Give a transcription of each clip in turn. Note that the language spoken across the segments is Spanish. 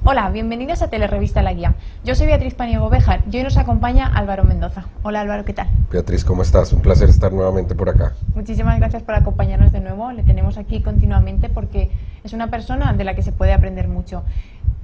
Hola, bienvenidos a Telerevista La Guía. Yo soy Beatriz Paniego Béjar y hoy nos acompaña Álvaro Mendoza. Hola Álvaro, ¿qué tal? Beatriz, ¿cómo estás? Un placer estar nuevamente por acá. Muchísimas gracias por acompañarnos de nuevo. Le tenemos aquí continuamente porque es una persona de la que se puede aprender mucho.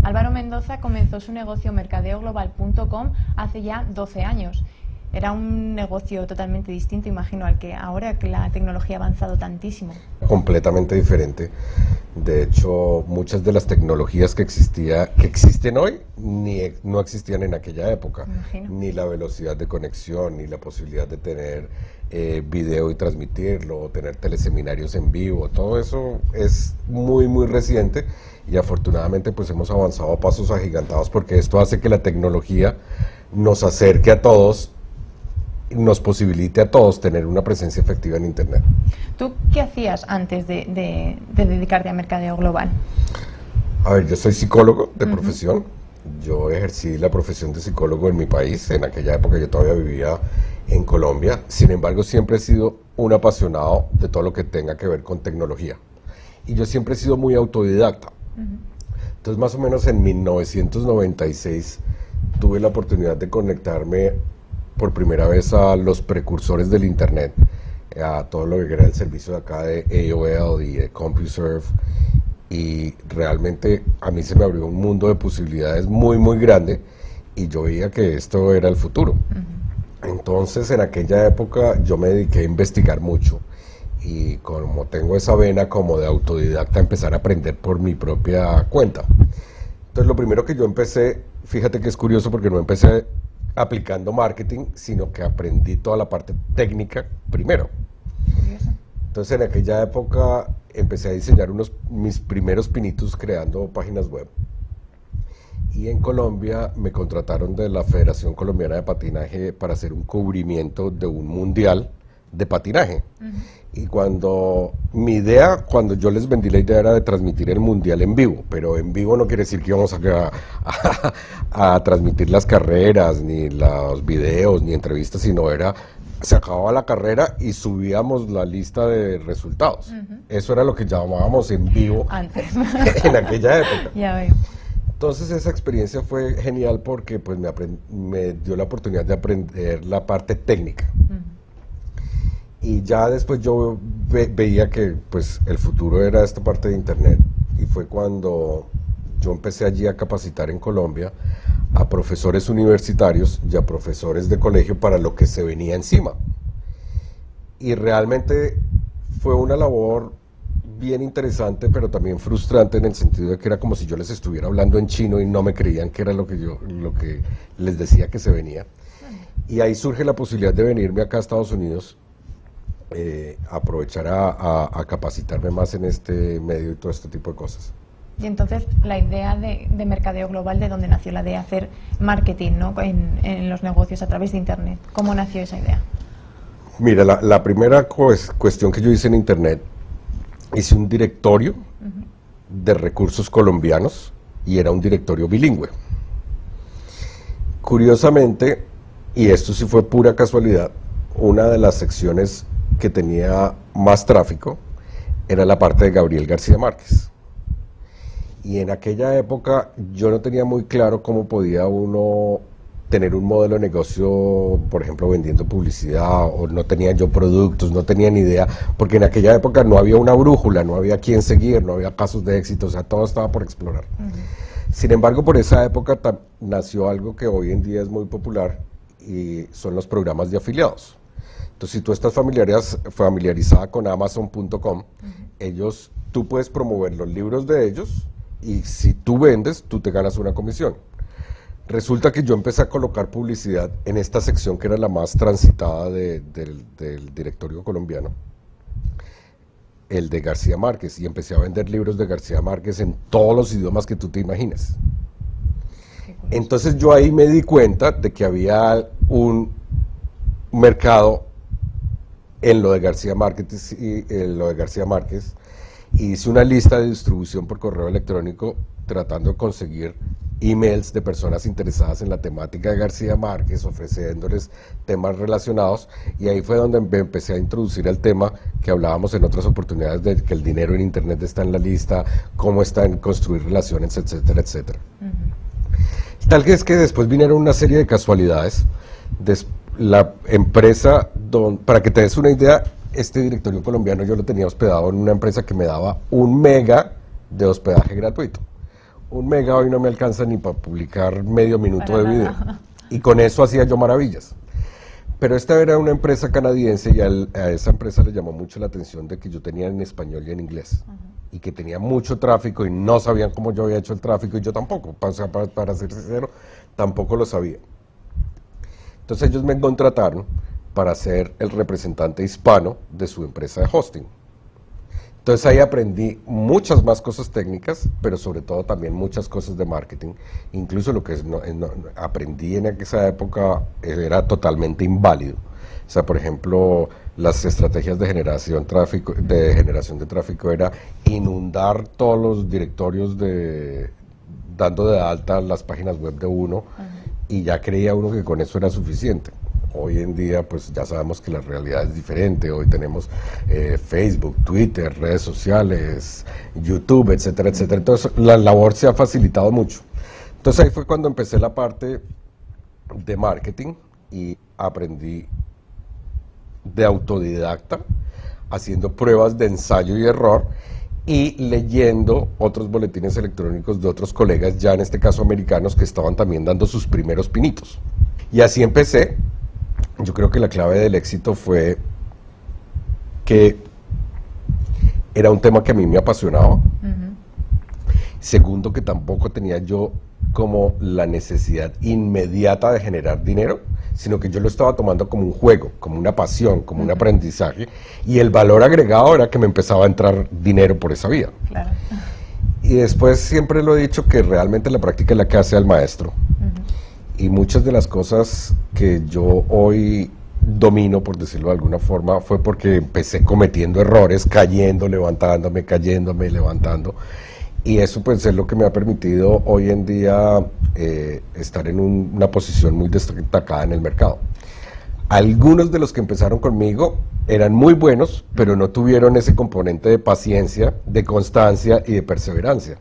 Álvaro Mendoza comenzó su negocio mercadeoglobal.com hace ya 12 años. Era un negocio totalmente distinto, imagino, al que ahora que la tecnología ha avanzado tantísimo. Completamente diferente. De hecho, muchas de las tecnologías que existen hoy no existían en aquella época. Ni la velocidad de conexión, ni la posibilidad de tener video y transmitirlo, o tener teleseminarios en vivo. Todo eso es muy reciente y afortunadamente pues hemos avanzado a pasos agigantados, porque esto hace que la tecnología nos acerque a todos, nos posibilite a todos tener una presencia efectiva en Internet. ¿Tú qué hacías antes de dedicarte a mercadeo global? A ver, yo soy psicólogo de profesión. Yo ejercí la profesión de psicólogo en mi país. En aquella época yo todavía vivía en Colombia. Sin embargo, siempre he sido un apasionado de todo lo que tenga que ver con tecnología. Y yo siempre he sido muy autodidacta. Entonces, más o menos en 1996 tuve la oportunidad de conectarme por primera vez a los precursores del Internet, a todo lo que era el servicio de acá de AOL y de CompuServe, y realmente a mí se me abrió un mundo de posibilidades muy grande, y yo veía que esto era el futuro. Entonces, en aquella época yo me dediqué a investigar mucho, y como tengo esa vena como de autodidacta, empezar a aprender por mi propia cuenta. Entonces, lo primero que yo empecé, fíjate que es curioso porque no empecé aplicando marketing, sino que aprendí toda la parte técnica primero. Entonces, en aquella época empecé a diseñar mis primeros pinitos creando páginas web. Y en Colombia me contrataron de la Federación Colombiana de Patinaje para hacer un cubrimiento de un mundial de patinaje. Y cuando yo les vendí la idea, era de transmitir el mundial en vivo, pero en vivo no quiere decir que íbamos a transmitir las carreras, ni los videos, ni entrevistas, sino se acababa la carrera y subíamos la lista de resultados. Eso era lo que llamábamos en vivo antes, en aquella época. Ya veo. Entonces esa experiencia fue genial porque pues me dio la oportunidad de aprender la parte técnica. Y ya después yo veía que pues el futuro era esta parte de Internet, y fue cuando yo empecé allí a capacitar en Colombia a profesores universitarios y a profesores de colegio para lo que se venía encima. Y realmente fue una labor bien interesante, pero también frustrante, en el sentido de que era como si yo les estuviera hablando en chino y no me creían que era lo que les decía que se venía. Y ahí surge la posibilidad de venirme acá a Estados Unidos, aprovechar a capacitarme más en este medio y todo este tipo de cosas. Y entonces la idea de mercadeo global, ¿de dónde nació? La de hacer marketing, ¿no?, en los negocios a través de Internet. ¿Cómo nació esa idea? Mira, la primera cuestión que yo hice en Internet, hice un directorio de recursos colombianos, y era un directorio bilingüe. Curiosamente, y esto sí fue pura casualidad, una de las secciones que tenía más tráfico era la parte de Gabriel García Márquez. Y en aquella época yo no tenía muy claro cómo podía uno tener un modelo de negocio, por ejemplo, vendiendo publicidad, o no tenía yo productos, no tenía ni idea, porque en aquella época no había una brújula, no había quién seguir, no había casos de éxito, o sea, todo estaba por explorar. Sin embargo, por esa época nació algo que hoy en día es muy popular, y son los programas de afiliados. Entonces, si tú estás familiarizada con Amazon.com, tú puedes promover los libros de ellos, y si tú vendes, tú te ganas una comisión. Resulta que yo empecé a colocar publicidad en esta sección que era la más transitada del directorio colombiano, el de García Márquez, y empecé a vender libros de García Márquez en todos los idiomas que tú te imagines. Entonces yo ahí me di cuenta de que había un mercado en lo de García Márquez, y hice una lista de distribución por correo electrónico tratando de conseguir emails de personas interesadas en la temática de García Márquez, ofreciéndoles temas relacionados, y ahí fue donde empecé a introducir el tema que hablábamos en otras oportunidades, de que el dinero en Internet está en la lista, cómo está en construir relaciones, etcétera, etcétera. Tal que es que después vinieron una serie de casualidades. La empresa, para que te des una idea, este directorio colombiano yo lo tenía hospedado en una empresa que me daba 1 mega de hospedaje gratuito. 1 mega hoy no me alcanza ni para publicar medio minuto de video. Y con eso hacía yo maravillas. Pero esta era una empresa canadiense y a esa empresa le llamó mucho la atención de que yo tenía en español y en inglés. Y que tenía mucho tráfico y no sabían cómo yo había hecho el tráfico y yo tampoco. O sea, para ser sincero, tampoco lo sabía. Entonces ellos me contrataron para ser el representante hispano de su empresa de hosting. Entonces ahí aprendí muchas más cosas técnicas, pero sobre todo también muchas cosas de marketing. Incluso lo que aprendí en esa época era totalmente inválido. O sea, por ejemplo, las estrategias de generación de tráfico era inundar todos los directorios dando de alta las páginas web de uno, y ya creía uno que con eso era suficiente. Hoy en día, pues ya sabemos que la realidad es diferente. Hoy tenemos Facebook, Twitter, redes sociales, YouTube, etcétera, etcétera. Entonces, la labor se ha facilitado mucho. Entonces, ahí fue cuando empecé la parte de marketing y aprendí de autodidacta, haciendo pruebas de ensayo y error y leyendo otros boletines electrónicos de otros colegas, ya en este caso americanos, que estaban también dando sus primeros pinitos. Y así empecé. Yo creo que la clave del éxito fue que era un tema que a mí me apasionaba. Segundo, que tampoco tenía yo como la necesidad inmediata de generar dinero, sino que yo lo estaba tomando como un juego, como una pasión, como un aprendizaje, y el valor agregado era que me empezaba a entrar dinero por esa vía. Claro. Y después siempre lo he dicho que realmente la práctica es la que hace al maestro. Y muchas de las cosas que yo hoy domino, por decirlo de alguna forma, fue porque empecé cometiendo errores, cayendo, levantándome, levantando. Y eso pues es lo que me ha permitido hoy en día estar en una posición muy destacada en el mercado. Algunos de los que empezaron conmigo eran muy buenos, pero no tuvieron ese componente de paciencia, de constancia y de perseverancia.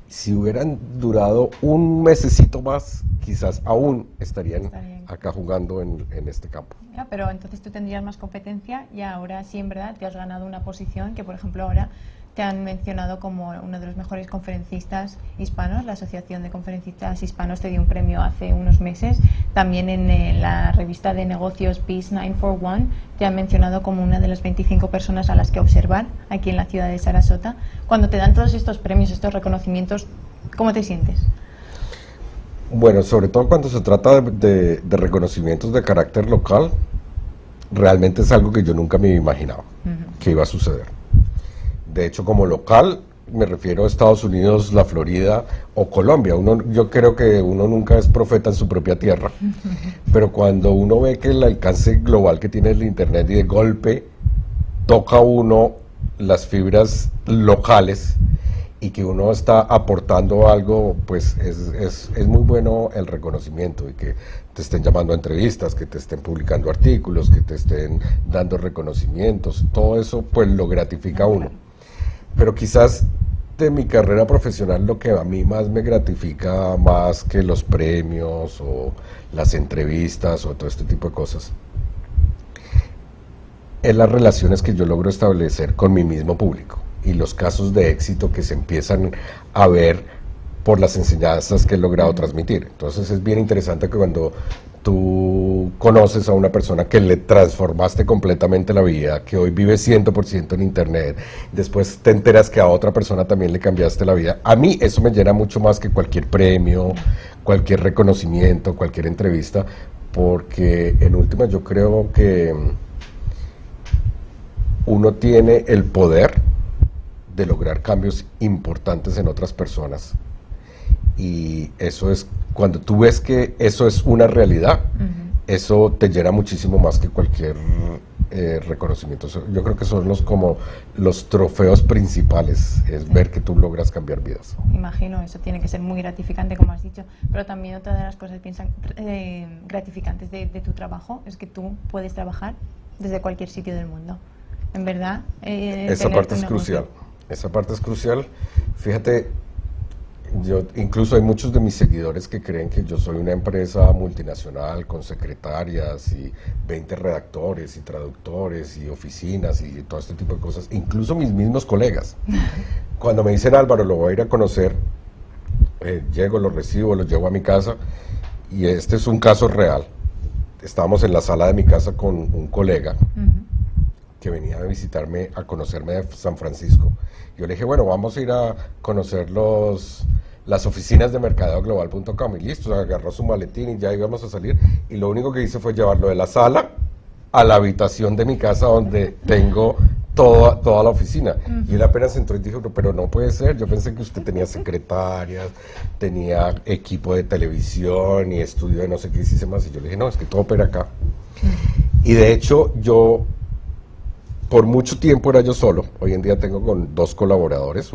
Si hubieran durado un mesecito más, quizás aún estarían acá jugando en este campo. Ya, pero entonces tú tendrías más competencia y ahora sí, en verdad, te has ganado una posición que, por ejemplo, ahora te han mencionado como uno de los mejores conferencistas hispanos. La Asociación de Conferencistas Hispanos te dio un premio hace unos meses. También en la revista de negocios Biz 941 te han mencionado como una de las 25 personas a las que observar aquí en la ciudad de Sarasota. Cuando te dan todos estos premios, estos reconocimientos, ¿cómo te sientes? Bueno, sobre todo cuando se trata de reconocimientos de carácter local, realmente es algo que yo nunca me imaginaba que iba a suceder. De hecho, como local, me refiero a Estados Unidos, la Florida o Colombia. Yo creo que uno nunca es profeta en su propia tierra, pero cuando uno ve que el alcance global que tiene el Internet y de golpe toca uno las fibras locales y que uno está aportando algo, pues es muy bueno el reconocimiento, y que te estén llamando a entrevistas, que te estén publicando artículos, que te estén dando reconocimientos. Todo eso pues lo gratifica a uno. Pero quizás de mi carrera profesional lo que a mí más me gratifica, más que los premios o las entrevistas o todo este tipo de cosas, es las relaciones que yo logro establecer con mi mismo público y los casos de éxito que se empiezan a ver por las enseñanzas que he logrado transmitir. Entonces es bien interesante que cuando tú conoces a una persona que le transformaste completamente la vida, que hoy vive 100% en Internet, después te enteras que a otra persona también le cambiaste la vida. A mí eso me llena mucho más que cualquier premio, cualquier reconocimiento, cualquier entrevista, porque en última yo creo que uno tiene el poder de lograr cambios importantes en otras personas, y eso es, cuando tú ves que eso es una realidad, eso te llena muchísimo más que cualquier reconocimiento. Yo creo que son como los trofeos principales, es ver que tú logras cambiar vidas. Imagino, eso tiene que ser muy gratificante, como has dicho, pero también otra de las cosas gratificantes de tu trabajo es que tú puedes trabajar desde cualquier sitio del mundo. En verdad, esa parte es crucial. Esa parte es crucial. Fíjate, Incluso hay muchos de mis seguidores que creen que yo soy una empresa multinacional con secretarias y 20 redactores y traductores y oficinas y todo este tipo de cosas. Incluso mis mismos colegas. Cuando me dicen, Álvaro, lo voy a ir a conocer, llego, lo recibo, lo llevo a mi casa, y este es un caso real. Estábamos en la sala de mi casa con un colega que venía a visitarme, a conocerme de San Francisco. Yo le dije, bueno, vamos a ir a conocer las oficinas de mercadeoglobal.com, y listo, agarró su maletín y ya íbamos a salir, y lo único que hice fue llevarlo de la sala a la habitación de mi casa donde tengo toda la oficina. Y él apenas entró y dijo, pero no puede ser, yo pensé que usted tenía secretarias, tenía equipo de televisión y estudio de no sé qué hice más, y yo le dije, no, es que todo opera acá. Y de hecho, yo por mucho tiempo era yo solo. Hoy en día tengo con 2 colaboradores,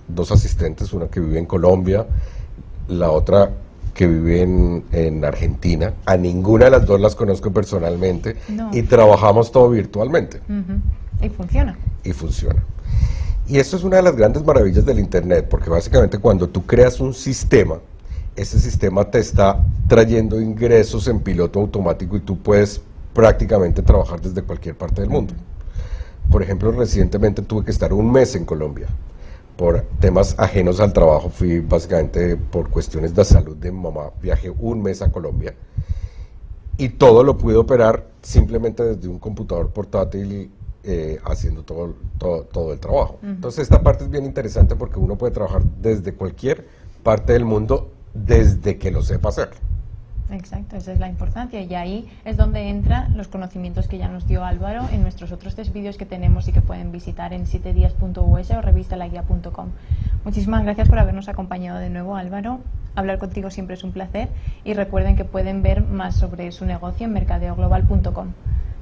dos asistentes, una que vive en Colombia, la otra que vive en Argentina. A ninguna de las 2 las conozco personalmente, no. Y trabajamos todo virtualmente. Y funciona. Y funciona. Y esto es una de las grandes maravillas del Internet, porque básicamente cuando tú creas un sistema, ese sistema te está trayendo ingresos en piloto automático y tú puedes prácticamente trabajar desde cualquier parte del mundo. Por ejemplo, recientemente tuve que estar un mes en Colombia por temas ajenos al trabajo. Fui básicamente por cuestiones de salud de mi mamá, viajé un mes a Colombia y todo lo pude operar simplemente desde un computador portátil, haciendo todo el trabajo. Entonces esta parte es bien interesante porque uno puede trabajar desde cualquier parte del mundo desde que lo sepa hacer. Exacto, esa es la importancia, y ahí es donde entran los conocimientos que ya nos dio Álvaro en nuestros otros 3 vídeos que tenemos y que pueden visitar en 7dias.us o revistalaguia.com. Muchísimas gracias por habernos acompañado de nuevo, Álvaro. Hablar contigo siempre es un placer, y recuerden que pueden ver más sobre su negocio en mercadeoglobal.com.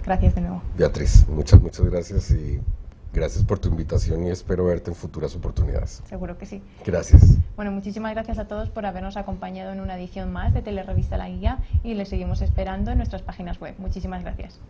Gracias de nuevo. Beatriz, muchas gracias, y gracias por tu invitación, y espero verte en futuras oportunidades. Seguro que sí. Gracias. Bueno, muchísimas gracias a todos por habernos acompañado en una edición más de Telerevista La Guía, y les seguimos esperando en nuestras páginas web. Muchísimas gracias.